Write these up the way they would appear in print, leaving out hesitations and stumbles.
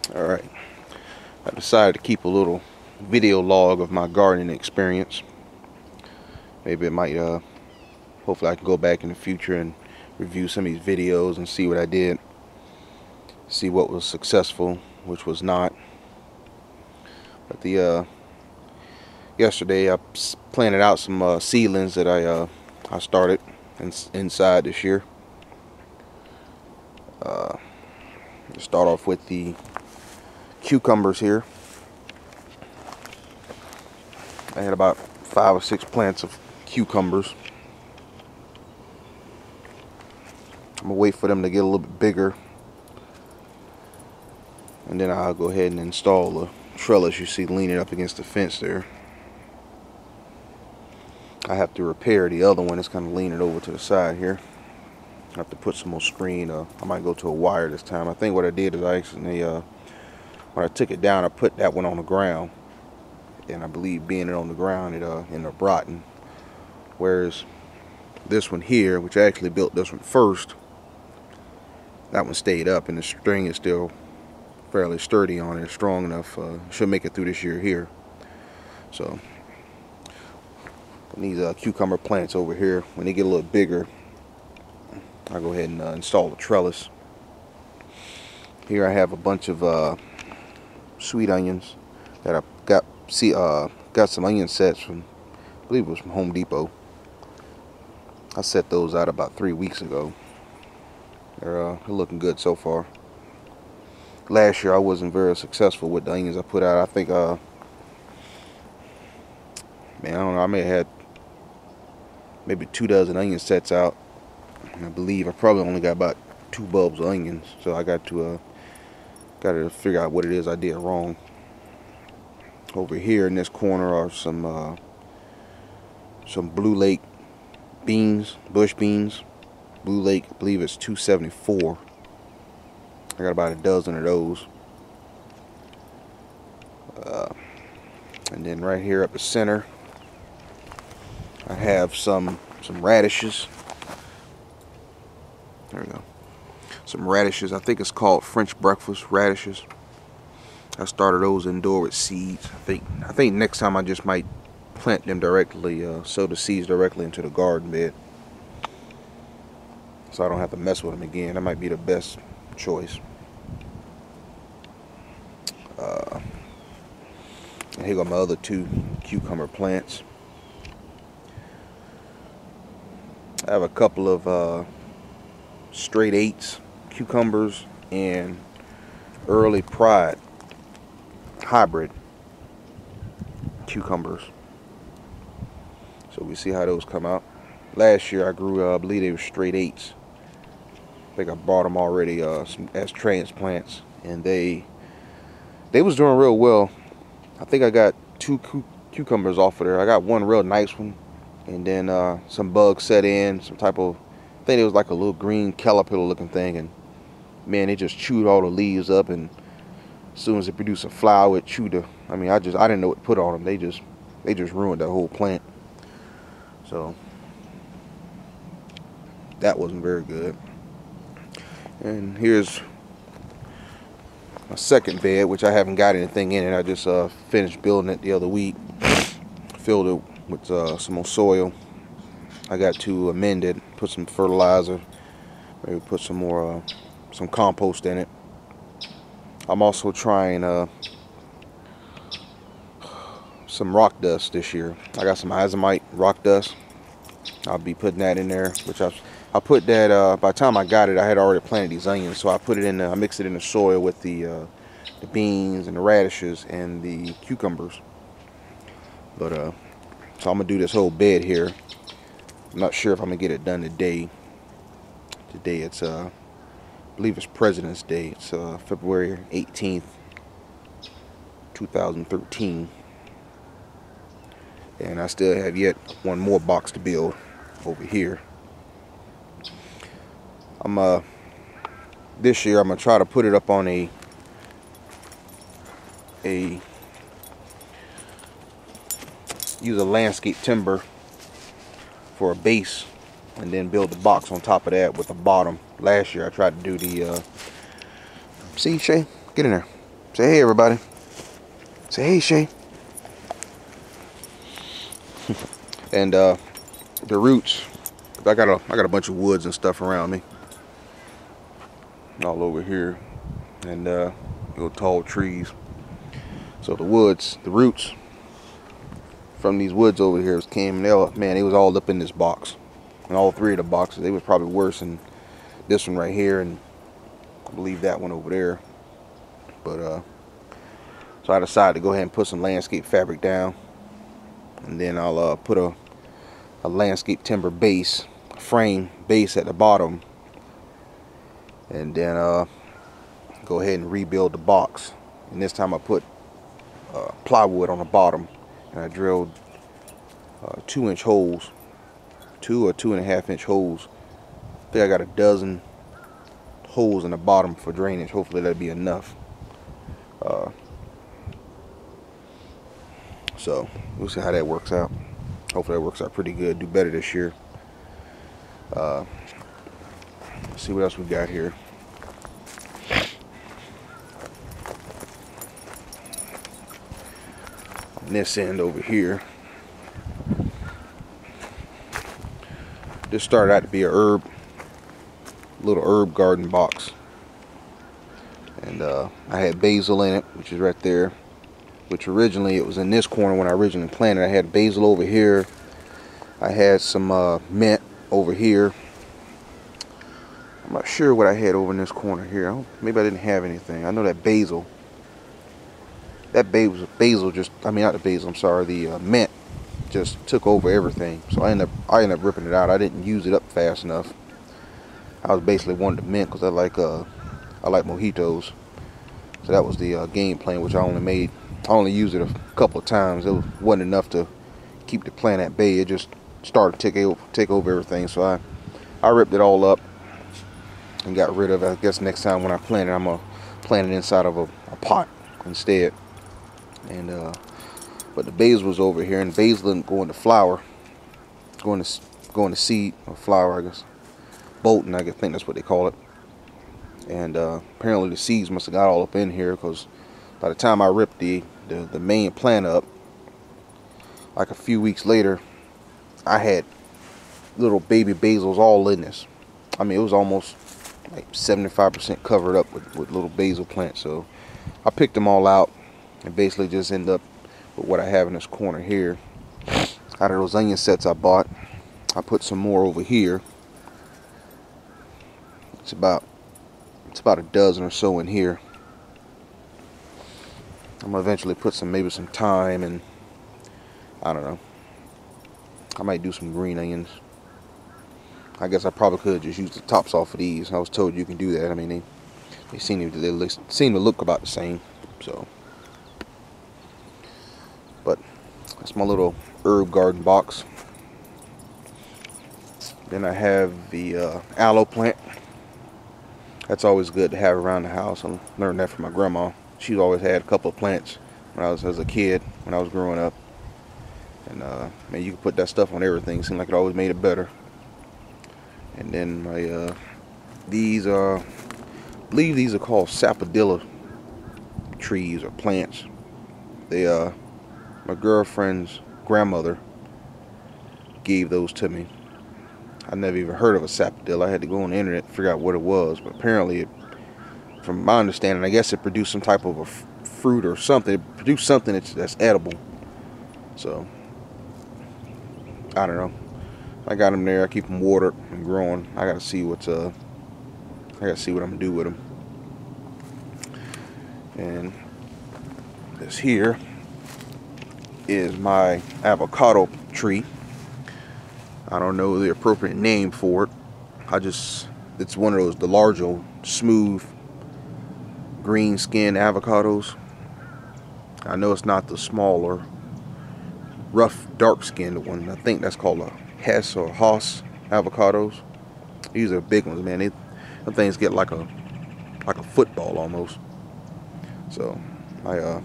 Alright, I decided to keep a little video log of my gardening experience. Maybe it might, hopefully I can go back in the future and review some of these videos and see what I did. See what was successful, which was not. But yesterday I planted out some seedlings that I started inside this year. Start off with the cucumbers here. I had about 5 or 6 plants of cucumbers. I'm gonna wait for them to get a little bit bigger, and then I'll go ahead and install the trellis you see leaning up against the fence there. I have to repair the other one. It's kind of leaning over to the side here. I have to put some more screen. I might go to a wire this time. I think what I did is I actually, when I took it down, I put that one on the ground, and I believe being it on the ground, it ended up rotting. Whereas this one here, which I actually built this one first, that one stayed up, and the string is still fairly sturdy on it. It's strong enough. Should make it through this year here. So these cucumber plants over here, when they get a little bigger, I'll go ahead and install the trellis. Here I have a bunch of sweet onions that I got some onion sets from, I believe it was from Home Depot. I set those out about 3 weeks ago. They're looking good so far. Last year I wasn't very successful with the onions I put out. I think man, I don't know, I may have had maybe 2 dozen onion sets out. And I believe I probably only got about 2 bulbs of onions, so I got to figure out what it is I did wrong. Over here in this corner are some Blue Lake beans, bush beans. Blue Lake, I believe it's 274. I got about a dozen of those. And then right here up the center, I have some radishes. There we go. Some radishes. I think it's called French breakfast radishes. I started those indoor with seeds. I think next time I just might plant them directly, sow the seeds directly into the garden bed, so I don't have to mess with them again. That might be the best choice. And here go my other 2 cucumber plants. I have a couple of straight 8s cucumbers and early pride hybrid cucumbers. So we see how those come out. Last year I grew, I believe they were straight 8s. I think I bought them already as transplants, and they was doing real well. I think I got 2 cucumbers off of there. I got one real nice one, and then some bugs set in, some type of, I think it was like a little green caterpillar looking thing, and man, they just chewed all the leaves up, and as soon as it produced a flower, it chewed the, I didn't know what to put on them. They just ruined that whole plant. So that wasn't very good. And here's my second bed, which I haven't got anything in it. I just finished building it the other week. Filled it with some more soil. I got to amend it, put some fertilizer, maybe put some more some compost in it. I'm also trying some rock dust this year. I got some azomite rock dust. I'll be putting that in there, which I put that by the time I got it, I had already planted these onions, so I put it in I mixed it in the soil with the beans and the radishes and the cucumbers. But so I'm gonna do this whole bed here. I'm not sure if I'm gonna get it done today. Today it's I believe it's President's Day. It's February 18th, 2013. And I still have yet one more box to build over here. This year I'm gonna try to put it up on a use a landscape timber for a base, and then build the box on top of that with the bottom. Last year I tried to do the see, Shay, get in there. Say hey, everybody. Say hey, Shay. And the roots, I got a bunch of woods and stuff around me, all over here, and little tall trees. So the roots from these woods over here came. Man, they was all up in this box, and all three of the boxes. They was probably worse than this one right here, and I believe that one over there. But so I decided to go ahead and put some landscape fabric down, and then I'll put a landscape timber base, frame base at the bottom, and then go ahead and rebuild the box. And this time I put plywood on the bottom, and I drilled 2-inch holes, 2 or 2.5-inch holes. I think I got a dozen holes in the bottom for drainage. Hopefully that'll be enough. So we'll see how that works out. Hopefully that works out pretty good. Do better this year. Let's see what else we got here. On this end over here, this started out to be a little herb garden box, and I had basil in it, which is right there. Which originally it was in this corner when I originally planted. I had basil over here. I had some mint over here. I'm not sure what I had over in this corner here. Maybe I didn't have anything. I know that basil. That basil just, I mean not the basil, I'm sorry, the mint just took over everything. So I ended up ripping it out. I didn't use it up fast enough. I was basically wanting the mint because I like mojitos. So that was the game plan, which I only used it a couple of times. It wasn't enough to keep the plant at bay. It just started to take over everything. So I ripped it all up and got rid of it. I guess next time when I plant it, I'm gonna plant it inside of a pot instead. And but the basil was over here, and basil didn't go into flower, going to seed or flower, I guess. Bolting, I think that's what they call it. And apparently the seeds must have got all up in here, because by the time I ripped the main plant up, like a few weeks later, I had little baby basils all in this. I mean, it was almost like 75% covered up with little basil plants. So I picked them all out and basically just end up with what I have in this corner here. Out of those onion sets I bought, I put some more over here. It's about a dozen or so in here. I'm gonna eventually put maybe some thyme, and I don't know. I might do some green onions. I guess I probably could just use the tops off of these. I was told you can do that. I mean, they seem to look about the same. So, but that's my little herb garden box. Then I have the aloe plant. That's always good to have around the house. I learned that from my grandma. She's always had a couple of plants when I was as a kid, when I was growing up. And man, you can put that stuff on everything. It seemed like it always made it better. And then my these are, I believe these are called sapodilla trees or plants. They my girlfriend's grandmother gave those to me. I never even heard of a sapodilla. I had to go on the internet to figure out what it was, but apparently, from my understanding, I guess it produced some type of a fruit or something. It produced something that's edible. So I don't know. I got them there. I keep them watered and growing. I gotta see what I'm gonna do with them. And this here is my avocado tree. I don't know the appropriate name for it. It's one of the larger, smooth, green skinned avocados. I know it's not the smaller, rough, dark skinned one. I think that's called a Hess or Hass avocados. These are big ones, man. Them things get like a football almost. So my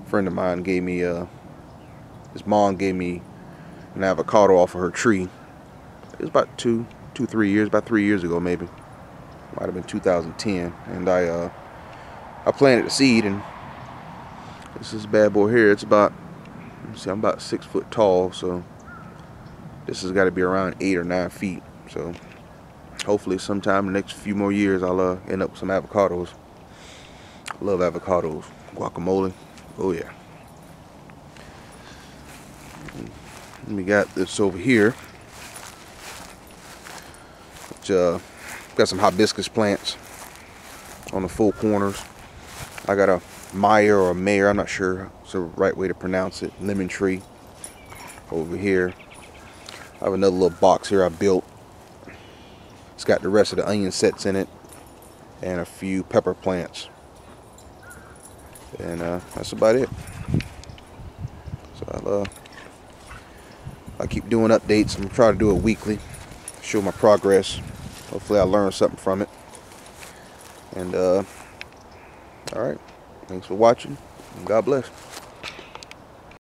friend of mine gave me his mom gave me an avocado off of her tree. It was about 3 years, about 3 years ago maybe. Might have been 2010. And I I planted the seed, and this is bad boy here. It's about, let me see, I'm about 6 foot tall, so this has got to be around 8 or 9 feet. So hopefully sometime in the next few more years I'll end up with some avocados. Love avocados. Guacamole, oh yeah. And we got this over here, which got some hibiscus plants on the four corners. I got a Meyer or a Mayer, I'm not sure it's the right way to pronounce it, lemon tree over here. I have another little box here I built. It's got the rest of the onion sets in it and a few pepper plants, and that's about it. So I'll keep doing updates. I'm gonna try to do it weekly, show my progress. Hopefully I learn something from it. And all right, thanks for watching, and God bless.